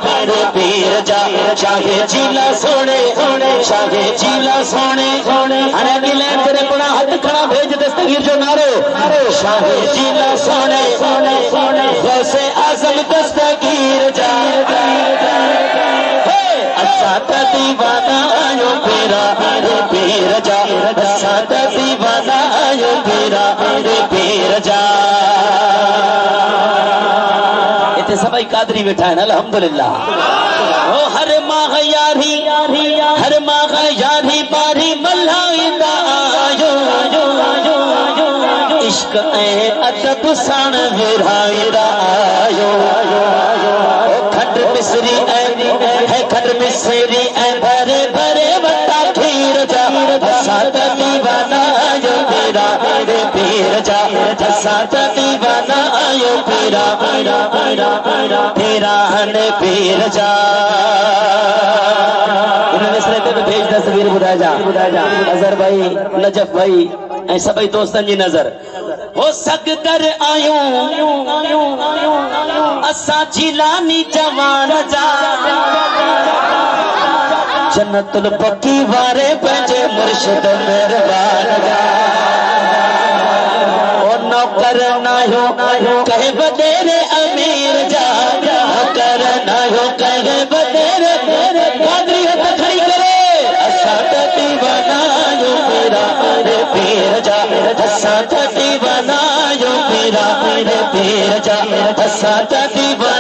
मेरे पीर जा शाहे जिला सोने शाहे जिला सोने अरे गिले तेरे बड़ा हाथ खड़ा भेज दस्तगीर जो नारो शाहे जिला सोने वैसे आजम दस्तगीर जा अच्छा दीवाना आयो तेरा मेरे पीर जा अच्छा दीवाना आयो तेरा मेरे पीर जा इतने सबाई कादरी बैठा है ना अल्हम्दुलिल्लाह ओ हर माह यारी हर माह यारी बारी मल्लाइंदा आयो इश्क ए अदब सन विराइदा आयो खंड मिसरी है खंड मिसरी है भरे भरे बता खीर जा साथ दीवाना आयो तेरा मेरे पीर जा साथ दीवाना आयो तेरा तेरा ने पीर जा भेज तस्वीर बुधा जा अजहर भाई नजफ भाई ऐसा भाई दोस्तन जी नजर हो सक कर आयो असा जिलानी जवान जा जन्नतुल बकी वारे पंजे मुर्शिद मेहरबान जा ओ नौकर ना हो कहे बतेरे अमीर जा नौकर ना हो कहे बतेरे कादरी हथ खड़ी करे असा दीवाना यो मेरा मेरे पीर जा असा दीवाना यो मेरा मेरे पीर जा असा दीवाना